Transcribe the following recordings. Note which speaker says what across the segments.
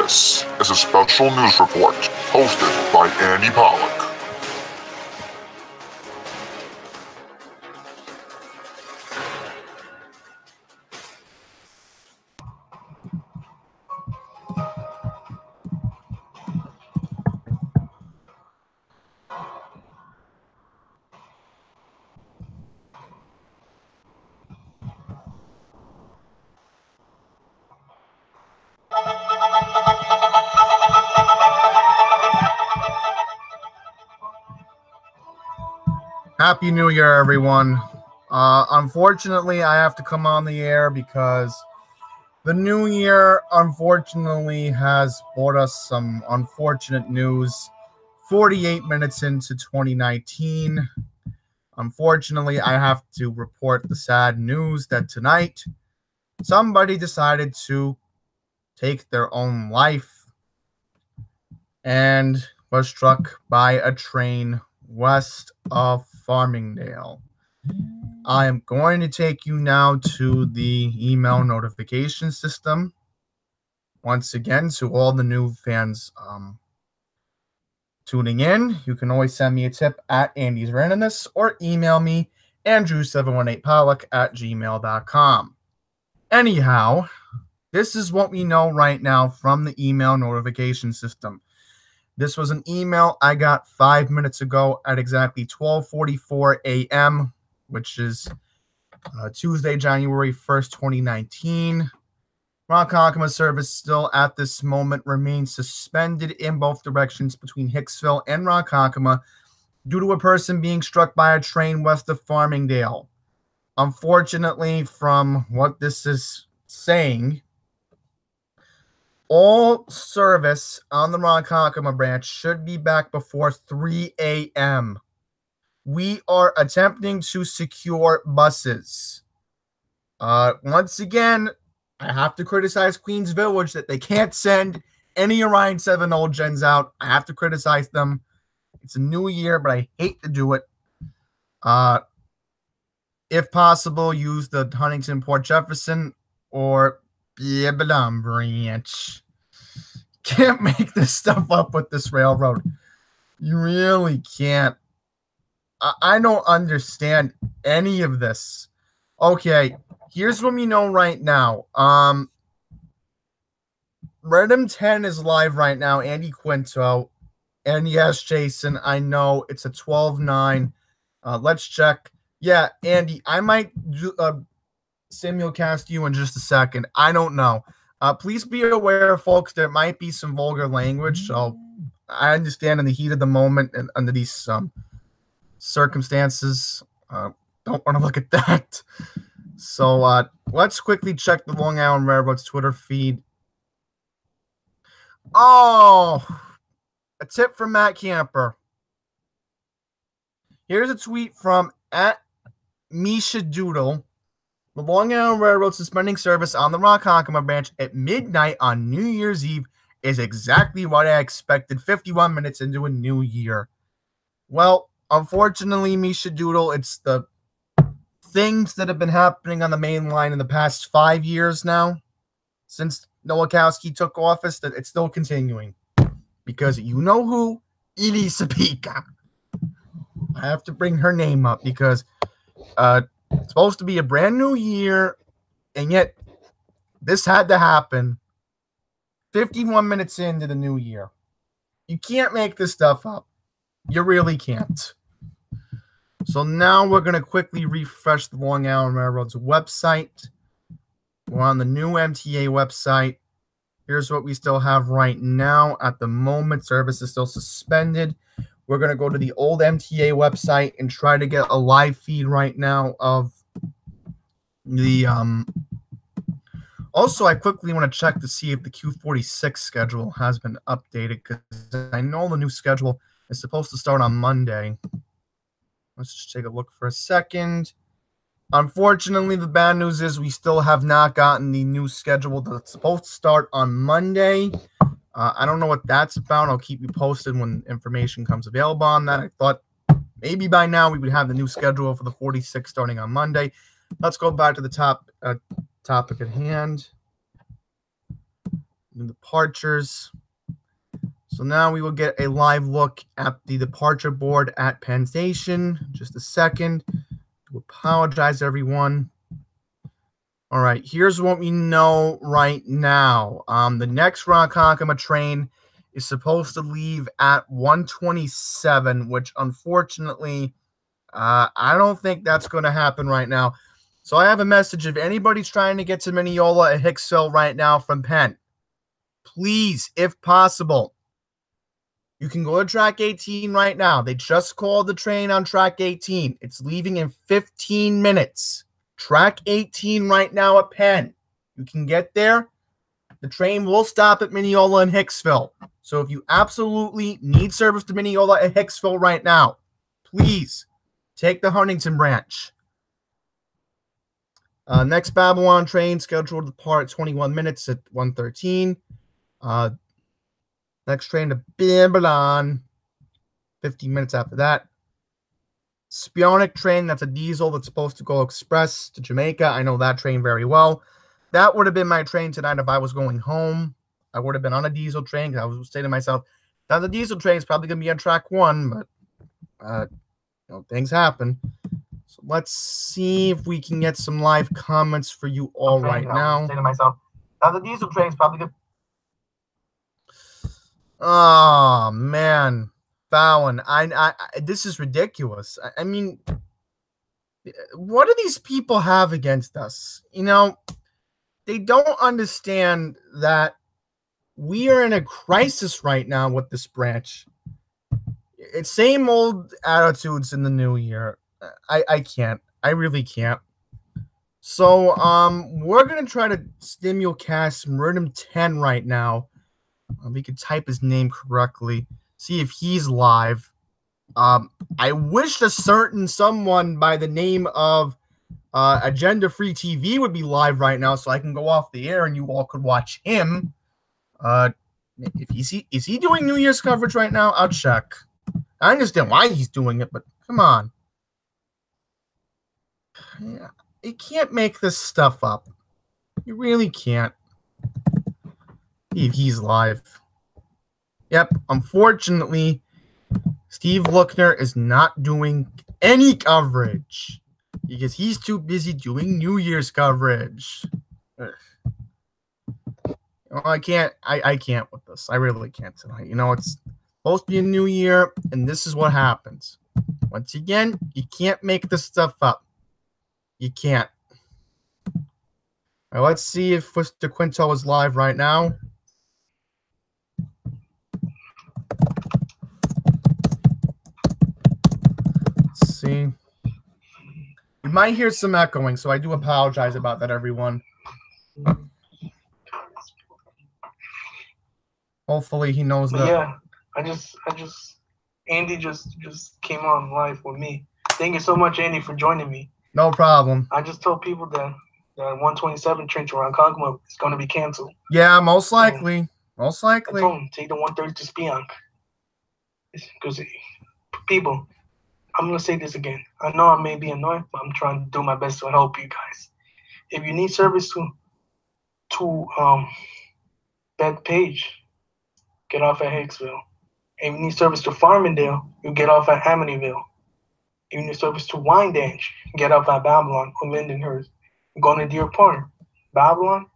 Speaker 1: This is a special news report hosted by Andy Pollock.
Speaker 2: Happy New Year, everyone. Unfortunately, I have to come on the air because the new year, unfortunately, has brought us some unfortunate news 48 minutes into 2019. Unfortunately, I have to report the sad news that tonight somebody decided to take their own life and was struck by a train west of Farmingdale. I am going to take you now to the email notification system. Once again, to all the new fans tuning in, you can always send me a tip at Andy's Randomness or email me, andrew718pollock@gmail.com. Anyhow, this is what we know right now from the email notification system. This was an email I got 5 minutes ago at exactly 12:44 a.m., which is Tuesday, January 1st, 2019. Ronkonkoma service still at this moment remains suspended in both directions between Hicksville and Ronkonkoma due to a person being struck by a train west of Farmingdale. Unfortunately, from what this is saying, all service on the Ronkonkoma branch should be back before 3 a.m. We are attempting to secure buses. Once again, I have to criticize Queens Village that they can't send any Orion 7 old gens out. I have to criticize them. It's a new year, but I hate to do it. If possible, use the Huntington Port Jefferson or Bibbadam branch. Can't make this stuff up with this railroad. You really can't. I don't understand any of this. Okay, here's what we know right now. Random 10 is live right now. Andy Quinto. And yes, Jason, I know it's a 12-9. Let's check. Yeah, Andy, I might simulcast you in just a second. I don't know. Please be aware, folks, there might be some vulgar language. So I understand in the heat of the moment and under these circumstances, don't want to look at that. So let's quickly check the Long Island Railroad's Twitter feed. Oh, a tip from Matt Camper. Here's a tweet from @Misha Doodle. The Long Island Railroad suspending service on the Ronkonkoma branch at midnight on New Year's Eve is exactly what I expected 51 minutes into a new year. Well, unfortunately, Misha Doodle, it's the things that have been happening on the main line in the past 5 years now, since Nowakowski took office, that it's still continuing. Because you know who? Elisa Pika. I have to bring her name up because it's supposed to be a brand new year, and yet this had to happen 51 minutes into the new year. You can't make this stuff up. You really can't. So now we're going to quickly refresh the Long Island Railroad's website. We're on the new MTA website. Here's what we still have right now. At the moment, service is still suspended. We're going to go to the old MTA website and try to get a live feed right now of the Also, I quickly want to check to see if the Q46 schedule has been updated, because I know the new schedule is supposed to start on Monday. Let's just take a look for a second. Unfortunately, the bad news is we still have not gotten the new schedule that's supposed to start on Monday. I don't know what that's about. I'll keep you posted when information comes available on that. I thought maybe by now we would have the new schedule for the 46 starting on Monday. Let's go back to the topic at hand. the departures. So now we will get a live look at the departure board at Penn Station. Just a second. To apologize, everyone. All right, here's what we know right now. The next Ronkonkoma train is supposed to leave at 1:27, which unfortunately, I don't think that's going to happen right now. So I have a message. If anybody's trying to get to Mineola at Hicksville right now from Penn, please, if possible, you can go to track 18 right now. They just called the train on track 18. It's leaving in 15 minutes. Track 18 right now at Penn. You can get there. The train will stop at Mineola and Hicksville. So if you absolutely need service to Mineola at Hicksville right now, please take the Huntington branch. Next Babylon train scheduled to depart 21 minutes at 1:13. Next train to Babylon, 15 minutes after that. Spionic train, that's a diesel that's supposed to go express to Jamaica. I know that train very well. That would have been my train tonight if I was going home. I would have been on a diesel train because I was saying to myself, now the diesel train is probably going to be on track 1, but things happen. So let's see if we can get some live comments for you all right now. I was saying to myself, now the diesel train is probably going to... Oh, man. Fallon, this is ridiculous. I mean, what do these people have against us? They don't understand that we are in a crisis right now with this branch. It's same old attitudes in the new year. I can't. I really can't. So, we're going to try to stimulcast Murdum 10 right now. We could type his name correctly. See if he's live. I wish a certain someone by the name of Agenda Free TV would be live right now so I can go off the air and you all could watch him. Is he doing New Year's coverage right now? I'll check. I understand why he's doing it, but come on. Yeah, you can't make this stuff up. You really can't. See if he's live. Yep, unfortunately, Steve Lookner is not doing any coverage because he's too busy doing New Year's coverage. I can't with this. I really can't tonight. It's supposed to be a new year, and this is what happens. Once again, you can't make this stuff up. You can't. All right, let's see if Mr. Quinto is live right now. See, you might hear some echoing, so I do apologize about that, everyone. Hopefully he knows that.
Speaker 3: Yeah, Andy just came on live with me. Thank you so much, Andy, for joining me.
Speaker 2: No problem.
Speaker 3: I just told people that 127 train to Ronkonkoma is going to be canceled.
Speaker 2: Yeah, most likely. Most likely.
Speaker 3: I told him, take the 130 to Spionk. Because people, I'm going to say this again. I know I may be annoying, but I'm trying to do my best to help you guys. If you need service to Bethpage, get off at Hicksville. If you need service to Farmingdale, you get off at Amityville. If you need service to Wyandanch, get off at Babylon or Lindenhurst. You're going to Deer Park, Babylon,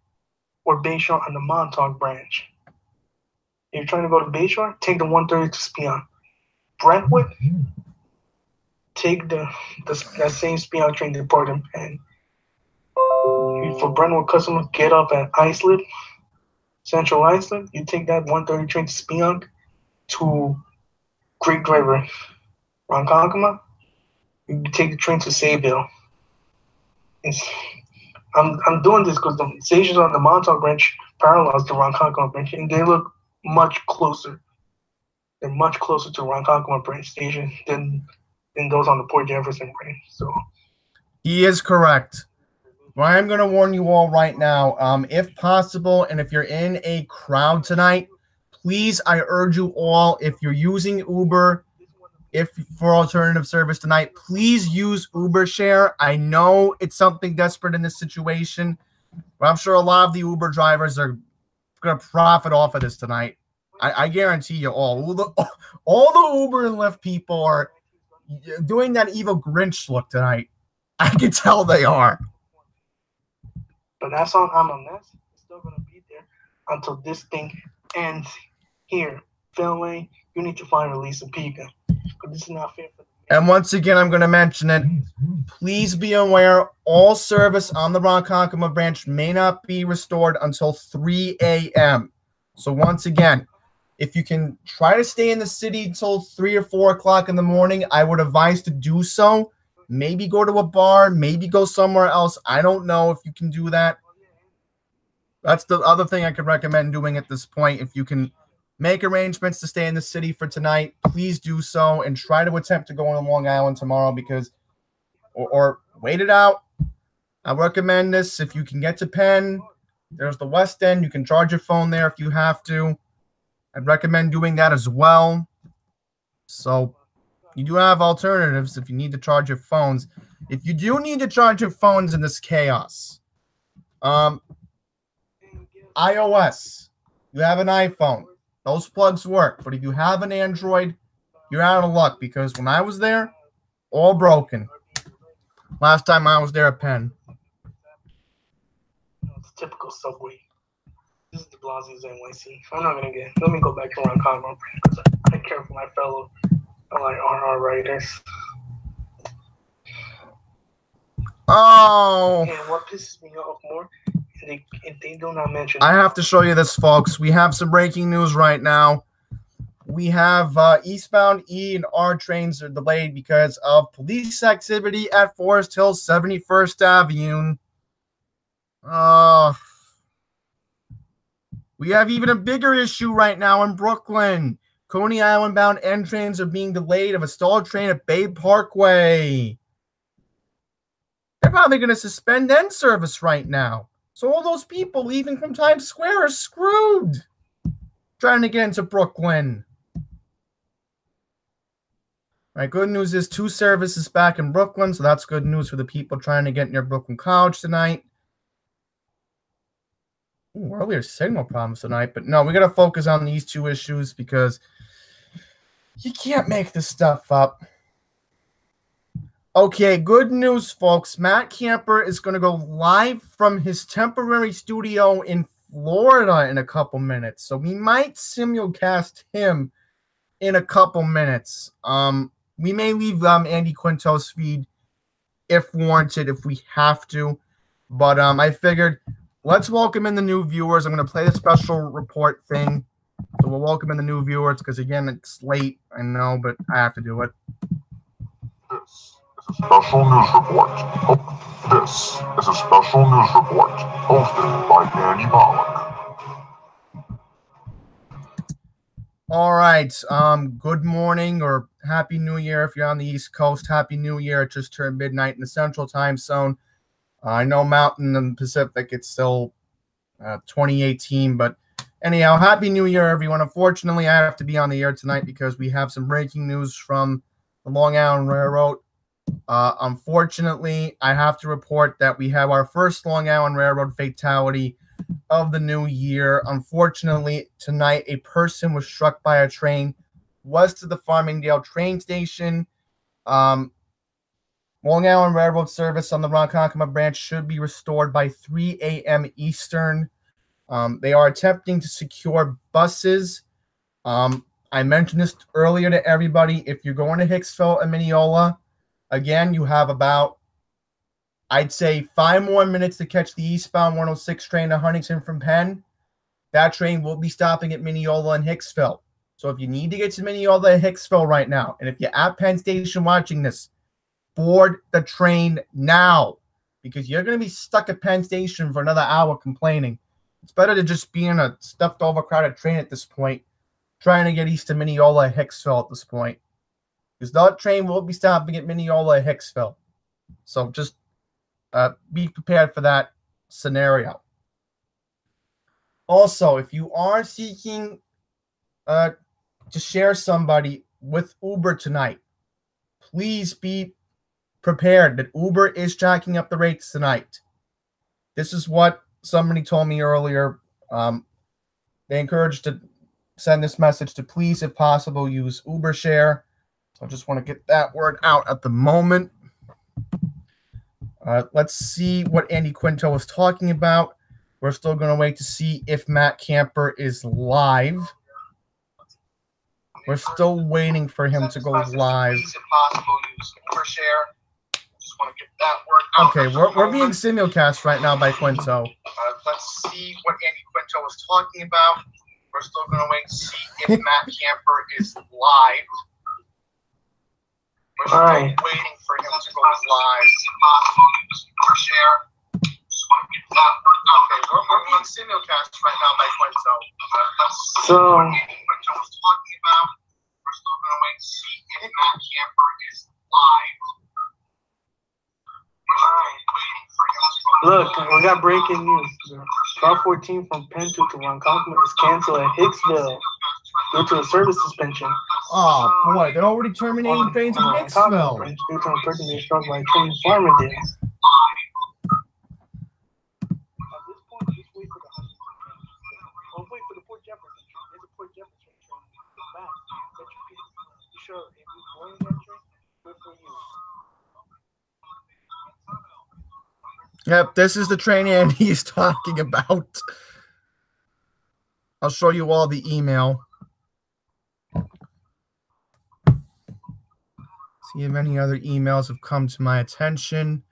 Speaker 3: or Bayshore on the Montauk branch. If you're trying to go to Bayshore, take the 130 to Spionk. Brentwood, take that same Spionk train to depart in Penn. For Brentwood customers, get off at Islip, Central Islip. You take that 130 train to Spionk to Great River, Ronkonkoma. You take the train to Sayville. I'm doing this because the stations on the Montauk branch parallels the Ronkonkoma branch, and they look much closer. They're much closer to Ronkonkoma branch station than those on the Port Jefferson branch. So
Speaker 2: he is correct. Well, I'm going to warn you all right now. If possible, and if you're in a crowd tonight, please, I urge you all, if you're using Uber, for alternative service tonight, please use Uber Share. I know it's something desperate in this situation, but I'm sure a lot of the Uber drivers are going to profit off of this tonight. I guarantee you all the Uber and Lyft people are doing that evil Grinch look tonight. I can tell they are.
Speaker 3: But that's on MLS. It's still going to be there until this thing ends here. Finlay, you need to find Elisa Pica. Because this is not fair for them.
Speaker 2: And once again, I'm going to mention it. Please be aware, all service on the Ronkonkoma branch may not be restored until 3 a.m. So once again, if you can try to stay in the city until 3 or 4 o'clock in the morning, I would advise to do so. Maybe go to a bar, maybe go somewhere else. I don't know if you can do that. That's the other thing I could recommend doing at this point. If you can make arrangements to stay in the city for tonight, please do so and try to attempt to go on Long Island tomorrow because, or wait it out. I recommend this. If you can get to Penn, there's the West End. You can charge your phone there if you have to. I'd recommend doing that as well. So you do have alternatives if you need to charge your phones. If you do need to charge your phones in this chaos, iOS, you have an iPhone, those plugs work. But if you have an Android, you're out of luck because when I was there, all broken. Last time I was there at Penn.
Speaker 3: It's typical subway. This is de Blasio's NYC. I'm not gonna get. Let me go back to Ronkonkoma because I care for my fellow RR writers.
Speaker 2: Oh.
Speaker 3: And what pisses me off more, if they do not mention.
Speaker 2: I have to show you this, folks. We have some breaking news right now. We have eastbound E and R trains are delayed because of police activity at Forest Hill 71st Avenue. We have even a bigger issue right now in Brooklyn. Coney Island bound N trains are being delayed of a stalled train at Bay Parkway. They're probably going to suspend N service right now. So all those people leaving from Times Square are screwed trying to get into Brooklyn. All right, good news is 2 services back in Brooklyn, so that's good news for the people trying to get near Brooklyn College tonight. Ooh, earlier signal problems tonight, but no, we got to focus on these 2 issues because you can't make this stuff up. Okay, good news, folks. Matt Camper is going to go live from his temporary studio in Florida in a couple minutes, so we might simulcast him in a couple minutes. We may leave Andy Quinto's feed if warranted, if we have to, but I figured let's welcome in the new viewers. I'm going to play the special report thing. So we'll welcome in the new viewers because, again, it's late. I know, but I have to do it.
Speaker 1: This is a special news report. This is a special news report hosted by Andy Pollock.
Speaker 2: All right. Good morning or Happy New Year if you're on the East Coast. Happy New Year. It just turned midnight in the Central Time Zone. I know Mountain and Pacific, it's still 2018, but anyhow, Happy New Year, everyone. Unfortunately, I have to be on the air tonight because we have some breaking news from the Long Island Railroad. Unfortunately, I have to report that we have our first Long Island Railroad fatality of the new year. Unfortunately, tonight, a person was struck by a train west of the Farmingdale train station. Long Island Railroad service on the Ronkonkoma branch should be restored by 3 a.m. Eastern. They are attempting to secure buses. I mentioned this earlier to everybody. If you're going to Hicksville and Mineola, again, you have about, I'd say, 5 more minutes to catch the eastbound 106 train to Huntington from Penn. That train will be stopping at Mineola and Hicksville. So if you need to get to Mineola and Hicksville right now, and if you're at Penn Station watching this, board the train now because you're going to be stuck at Penn Station for another hour complaining. It's better to just be in a stuffed overcrowded train at this point, trying to get east to Mineola and Hicksville at this point. Because that train will be stopping at Mineola and Hicksville. So just be prepared for that scenario. Also, if you are seeking to share somebody with Uber tonight, please be prepared that Uber is jacking up the rates tonight. This is what somebody told me earlier. They encourage to send this message to please, if possible, use Uber Share. So I just want to get that word out at the moment. Let's see what Andy Quinto is talking about. We're still going to wait to see if Matt Camper is live. We're still waiting for him to go live. Okay, we're being simulcast right now by Quinto. Let's see what Andy Quinto is talking about. We're still going to wait to see if Matt Camper is live. We're still waiting for him to go live. Okay, we're being simulcast right now by Quinto.
Speaker 3: So,
Speaker 2: Quinto was talking about. We're still going to wait to see if Matt Camper is live.
Speaker 3: look, we got breaking news. 1214 from Penn to Ronkonkoma is canceled at Hicksville due to a service suspension.
Speaker 2: Oh boy, they're already terminating trains in Hicksville.
Speaker 3: Due to a person being struck by a train in Farmingdale. At this point, just wait for the Huntington train. Don't wait for the Port Jefferson train. There's a Port Jefferson train. Back. You sure if you board that train, good for you.
Speaker 2: Yep, this is the train Andy's talking about. I'll show you all the email. See if any other emails have come to my attention.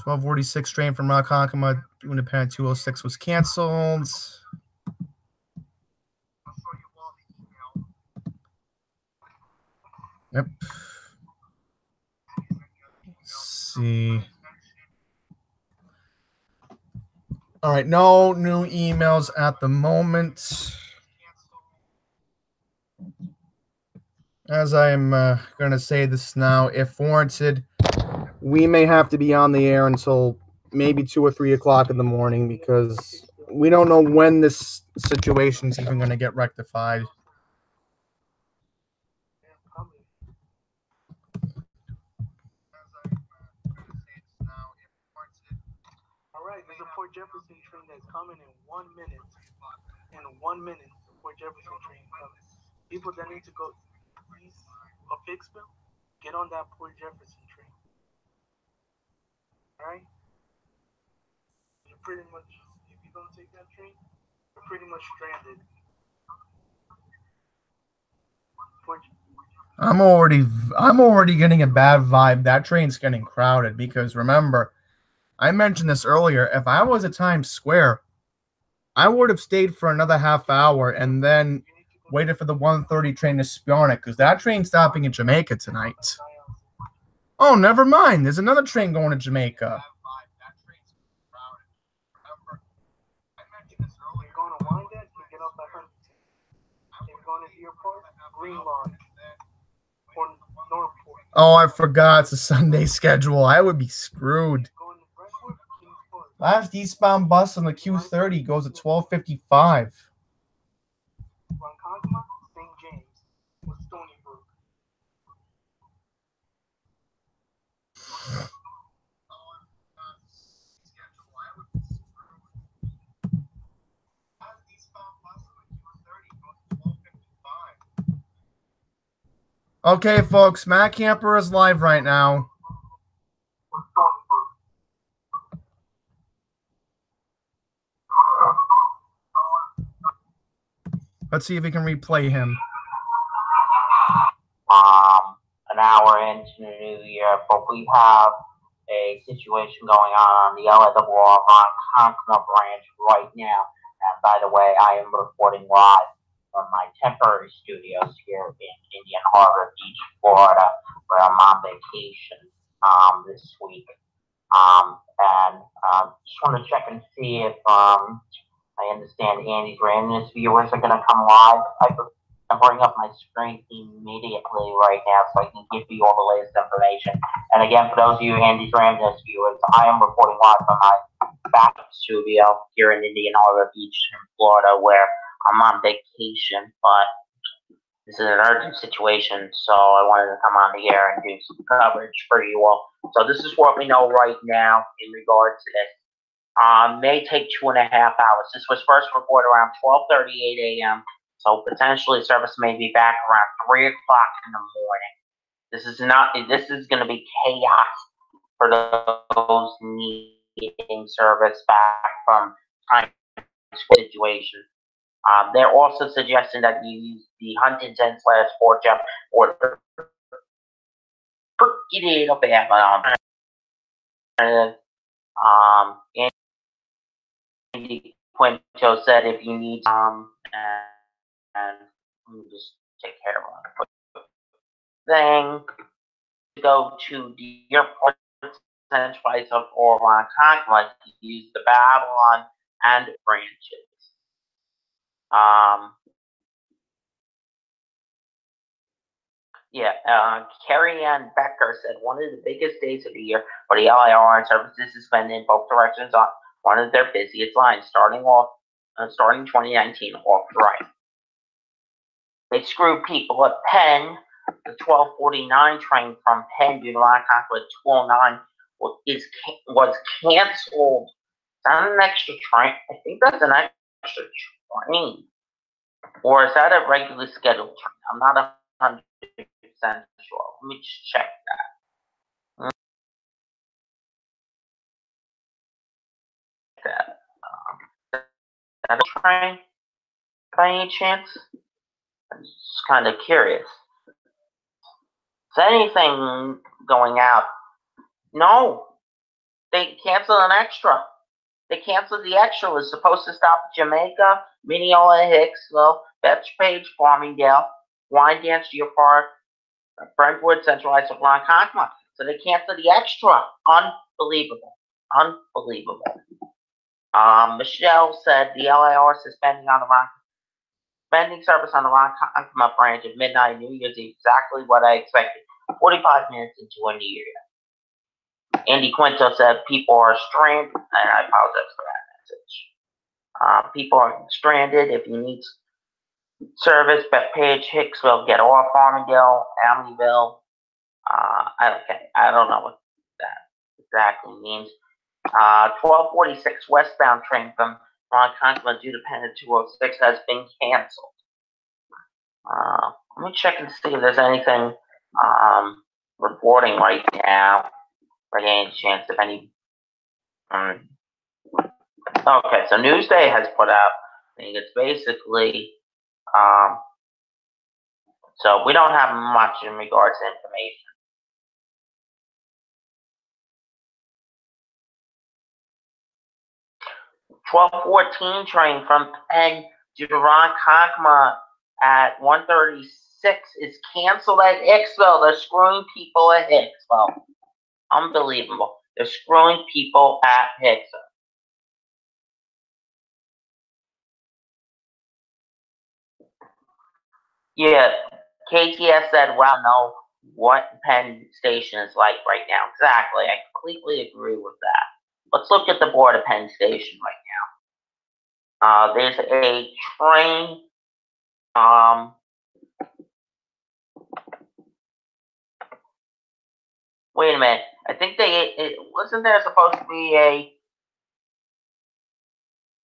Speaker 2: 1246 train from Ronkonkoma to Independent 206 was canceled. Yep. Let's see. All right, no new emails at the moment. As I'm going to say this now, if warranted, we may have to be on the air until maybe 2 or 3 o'clock in the morning because we don't know when this situation is even going to get rectified.
Speaker 3: All right, there's a Port Jefferson train that's coming in 1 minute. In 1 minute, the Port Jefferson train coming. People that need to go east of Hicksville, get on that Port Jefferson train. All right? You're pretty much, if you don't take that train, you're pretty much stranded.
Speaker 2: I'm already getting a bad vibe. That train's getting crowded because remember, I mentioned this earlier. If I was at Times Square, I would have stayed for another half hour and then waited for the 1:30 train to spawn it because that train's stopping in Jamaica tonight. Oh, never mind. There's another train going to Jamaica.
Speaker 3: You're going to Wyandotte, you get off at Huntington. If you're going to Deer Park, Green Line, or Northport.
Speaker 2: Oh, I forgot. It's a Sunday schedule. I would be screwed. Last eastbound bus on the Q30 goes at 12:55.
Speaker 3: Ronkonkoma, St. James, or Stony Brook.
Speaker 2: Okay, folks, Matt Camper is live right now. Let's see if we can replay him.
Speaker 4: An hour into the new year, but we have a situation going on the LIRR Ronkonkoma branch right now. And by the way, I am reporting live from my temporary studios here in Indian Harbor Beach, Florida, where I'm on vacation this week. Just want to check and see if I understand Andy's randomness viewers are going to come live. I'm bring up my screen immediately right now so I can give you all the latest information. And again, for those of you Andy's randomness viewers, I am reporting live from my backup studio here in Indian Harbor Beach in Florida, where I'm on vacation, but this is an urgent situation, so I wanted to come on the air and do some coverage for you all. So this is what we know right now in regards to this. may take 2.5 hours. This was first reported around 12:38 a.m., so potentially service may be back around 3 o'clock in the morning. This is going to be chaos for those needing service back from time situation. They're also suggesting that you use the Huntington/Fort Jeff or pretty bad. Andy Quinto said if you need and let me just take care of one quick thing. Go to the airport centralized or on Conquest, use the Babylon and branches. Carrie Ann Becker said one of the biggest days of the year for the LIRR services is spent in both directions on one of their busiest lines, starting 2019 off right. They screwed people at Penn. The 12:49 train from Penn due to line conflict 209 was canceled. Is that an extra train? I think that's an extra train. Or is that a regularly scheduled train? I'm not 100% sure. Let me just check that. Is that a train by any chance? I'm just kind of curious. Is anything going out? No. They canceled an extra. They canceled the extra. It was supposed to stop at Jamaica, Mineola, Hicksville, Bethpage, Farmingdale, Wyandanch, Deer Park, Brentwood, Centralized Supply, Conquest. So they canceled the extra. Unbelievable. Unbelievable. Michelle said the LIR suspending service on the Ron Conquest branch at midnight New Year's Eve. Exactly what I expected. 45 minutes into a new year. Andy Quinto said people are stranded, and I apologize for that message. People are stranded. If you need service, Bethpage, Hicksville, get off Farmingdale, Amityville. I don't know what that exactly means. 12:46 westbound train from Ron Conquest due to Penn 206 has been canceled. Let me check and see if there's anything reporting right now. By any chance, if any. Okay, so Newsday has put out. I think it's basically. So we don't have much in regards to information. (12:14) train from Penn to Ron Conquest at 1:36 is canceled at Hicksville. They're screwing people at Hicksville. Unbelievable. They're screwing people at Hicksville. Yeah, KTS said, well, know what Penn Station is like right now. Exactly. I completely agree with that. Let's look at the board of Penn Station right now. There's a train. Wait a minute. I think wasn't there supposed to be a.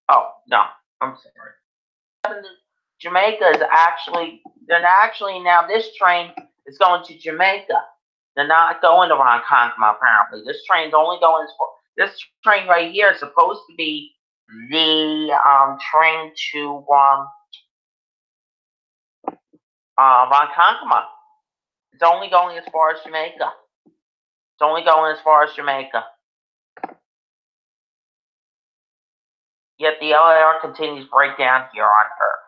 Speaker 4: Oh, no. I'm sorry. Jamaica is actually now this train is going to Jamaica. They're not going to Ron Conquest apparently. This train's only going this train right here is supposed to be the train to Ron Conquest. It's only going as far as Jamaica. It's only going as far as Jamaica. Yet the LIR continues breakdown here on Earth.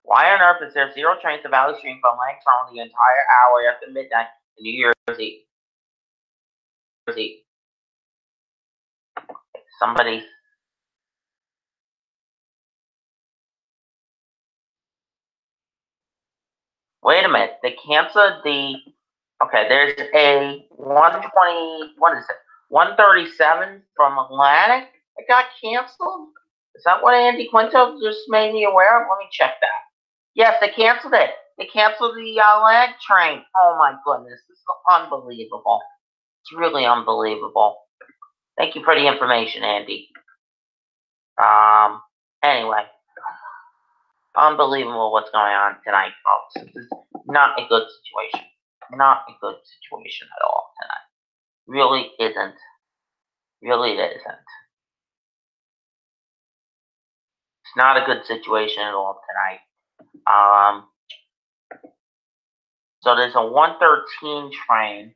Speaker 4: Why on earth is there 0 trains to Valley Stream from Langstone the entire hour after midnight in New Year's Eve? Somebody. Wait a minute. They canceled the. Okay, there's a 120. What is it? 137 from Atlantic. It got canceled. Is that what Andy Quinto just made me aware of? Let me check that. Yes, they canceled it. They canceled the Atlantic train. Oh my goodness, this is unbelievable. It's really unbelievable. Thank you for the information, Andy. Anyway, unbelievable what's going on tonight, folks. This is not a good situation. Not a good situation at all tonight. Really isn't. Really isn't. It's not a good situation at all tonight. So there's a 113 train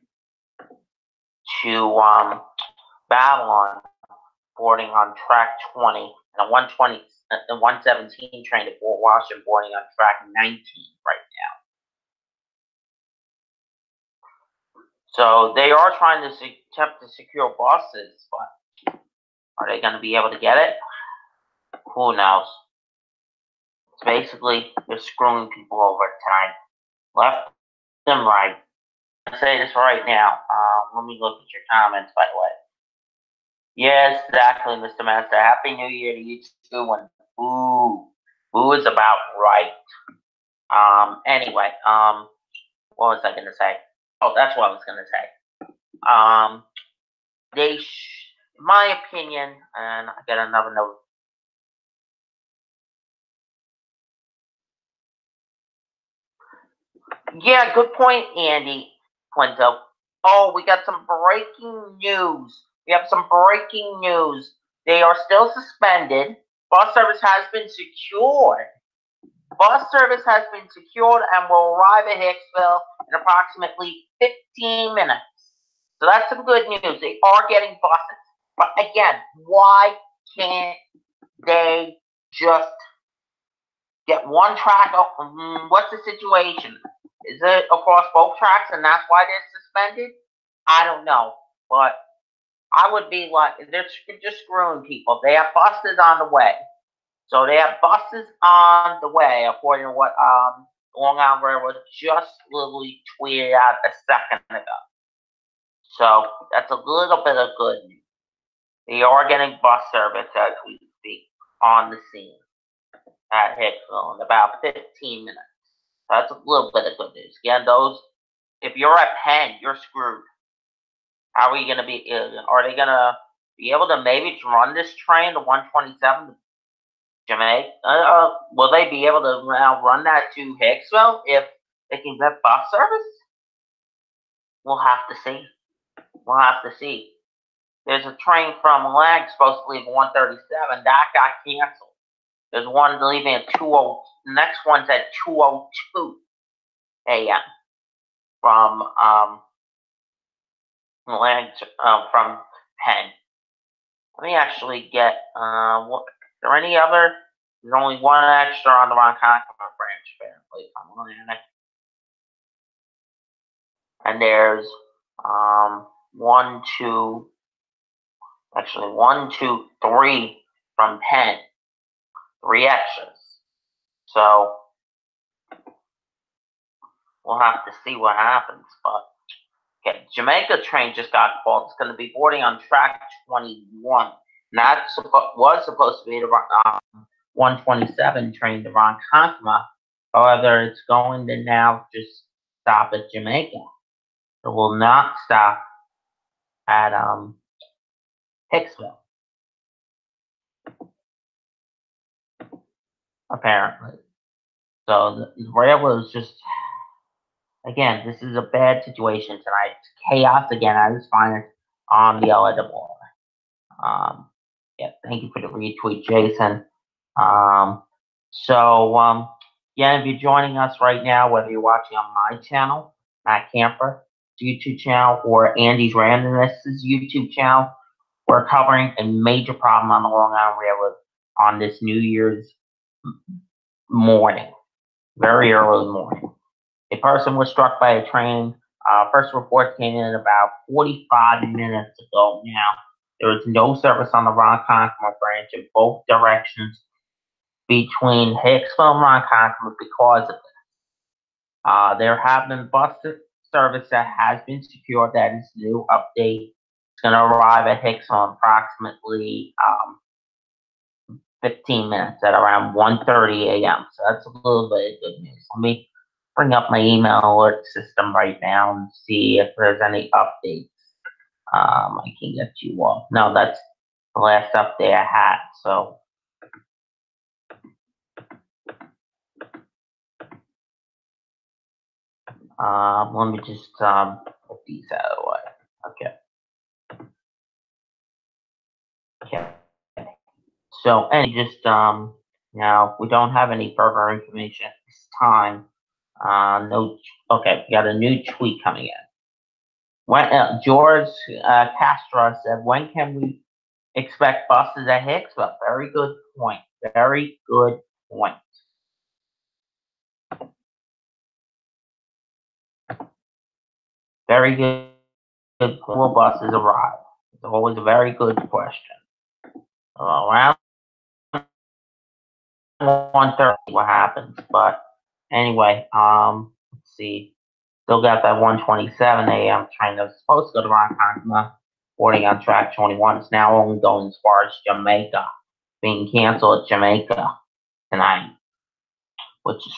Speaker 4: to Babylon boarding on track 20, and a 117 train to Fort Washington boarding on track 19 right now. So they are trying to attempt to secure buses, but are they going to be able to get it? Who knows? It's basically, they're screwing people over tonight, left and right. I'll say this right now. Let me look at your comments, by the way. Yes, exactly, Mr. Master. Happy New Year to you too. And boo is about right. Anyway, what was I gonna say? Oh, that's what I was gonna say. In my opinion, and I got another note. Yeah, good point, Andy Quinto. Oh, we got some breaking news. We have some breaking news. They are still suspended. Bus service has been secured. Bus service has been secured and will arrive at Hicksville in approximately 15 minutes. So that's some good news. They are getting buses. But again, why can't they just get one track? What's the situation? Is it across both tracks and that's why they're suspended? I don't know. But I would be like, they're just screwing people. They have buses on the way. So they have buses on the way, according to what Long Island Railroad just literally tweeted out a second ago. So that's a little bit of good news. They are getting bus service as we speak on the scene at Hicksville in about 15 minutes. So that's a little bit of good news. Again, those, if you're at Penn, you're screwed. How are you going to be? Are they going to be able to maybe run this train to 127 to Jamaica? Will they be able to now run that to Hicksville if they can get bus service? We'll have to see. We'll have to see. There's a train from Lag supposed to leave at 137. That got canceled. There's one leaving at 20. Next one's at 2:02 a.m. from Lag from Penn. Let me actually get what. Is there any other? There's only one extra on the Ronkonkoma branch, apparently. And there's 1, 2, actually 1, 2, 3 from Penn. 3 extras. So we'll have to see what happens. But okay, Jamaica train just got called. It's going to be boarding on track 21. And that was supposed to be the 127 train to Ronkonkoma. However, it's going to now just stop at Jamaica. It will not stop at Hicksville. Apparently. So the railroad is just, again, this is a bad situation tonight. It's chaos again at its finest on the LIRR. Yeah, thank you for the retweet, Jason. Yeah, if you're joining us right now, whether you're watching on my channel, Matt Camper, YouTube channel, or Andy's Randomness' YouTube channel, we're covering a major problem on the Long Island Railroad on this New Year's morning, very early morning. A person was struck by a train. First report came in about 45 minutes ago now. There is no service on the Ronkonkoma branch in both directions between Hicksville and Ronkonkoma because of this. There have been bus service that has been secured. That is new update. It's going to arrive at Hicksville in approximately 15 minutes at around 1:30 a.m. So that's a little bit of good news. Let me bring up my email alert system right now and see if there's any updates. I can get you all. No, that's the last update I had. So Let me just put these out of the way. Okay. So, and just now we don't have any further information at this time. No. Okay, we got a new tweet coming in. When George Castro said, "When can we expect buses at Hicksville?" Very good point. Very good point. Very good. Will buses arrive? It's always a very good question. Around 1:30, what happens? But anyway, let's see. Still got that 1:27 a.m. train that was supposed to go to Ronkonkoma, boarding on track 21. It's now only going as far as Jamaica, being canceled at Jamaica tonight, which is,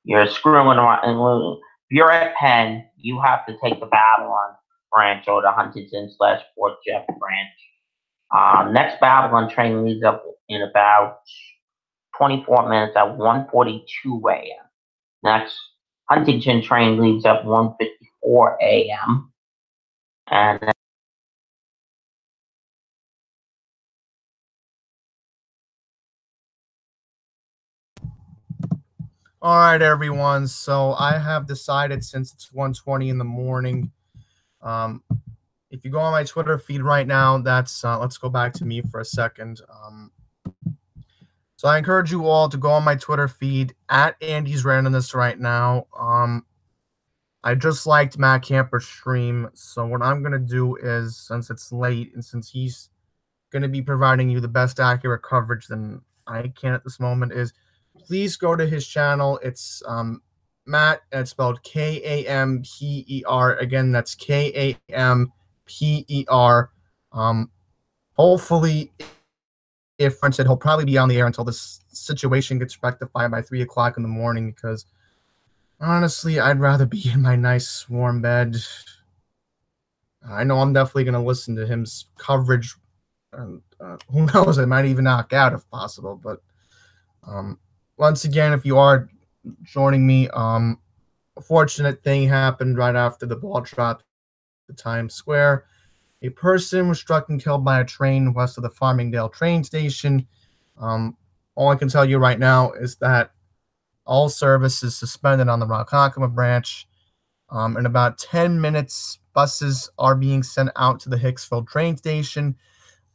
Speaker 4: you're screwing around. If you're at Penn, you have to take the Babylon branch or the Huntington/Fort Jeff branch. Next Babylon train leaves up in about 24 minutes at 1:42 a.m. Next Huntington train leaves at 1:54 a.m. And then
Speaker 2: All right, everyone. So I have decided, since it's 1:20 in the morning, if you go on my Twitter feed right now, that's let's go back to me for a second. So I encourage you all to go on my Twitter feed at Andy's Randomness right now. I just liked Matt Camper's stream, so what I'm gonna do is, since it's late and since he's gonna be providing you the best accurate coverage than I can at this moment, is please go to his channel. It's Matt, and it's spelled Kamper. Again, that's Kamper. Hopefully, if French said, he'll probably be on the air until this situation gets rectified by 3 o'clock in the morning, because honestly, I'd rather be in my nice warm bed. I know I'm definitely going to listen to his coverage. And who knows, I might even knock out if possible. But once again, if you are joining me, a fortunate thing happened right after the ball dropped at Times Square. A person was struck and killed by a train west of the Farmingdale train station. All I can tell you right now is that all service is suspended on the Ronkonkoma branch. In about 10 minutes, buses are being sent out to the Hicksville train station.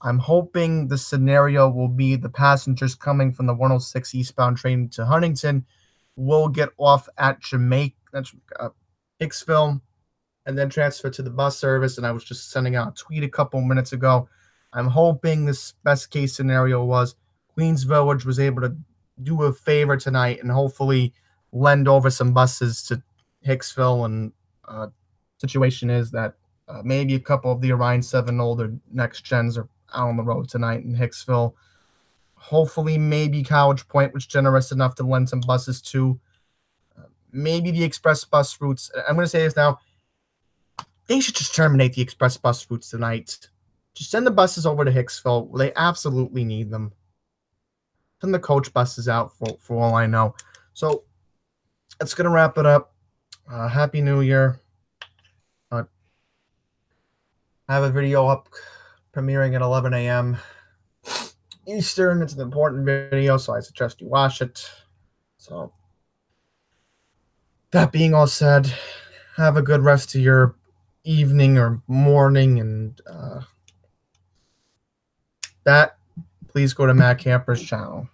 Speaker 2: I'm hoping the scenario will be the passengers coming from the 106 eastbound train to Huntington will get off at Hicksville and then transfer to the bus service. And I was just sending out a tweet a couple minutes ago. I'm hoping this best case scenario was Queens Village was able to do a favor tonight and hopefully lend over some buses to Hicksville. And situation is that maybe a couple of the Orion 7 older next gens are out on the road tonight in Hicksville. Hopefully, maybe College Point was generous enough to lend some buses to. Maybe the express bus routes. I'm going to say this now. They should just terminate the express bus routes tonight. Just send the buses over to Hicksville. They absolutely need them. Send the coach buses out for all I know. So that's going to wrap it up. Happy New Year. I have a video up premiering at 11 a.m. Eastern. It's an important video, so I suggest you watch it. So that being all said, have a good rest of your evening or morning, and please go to Matt Camper's channel.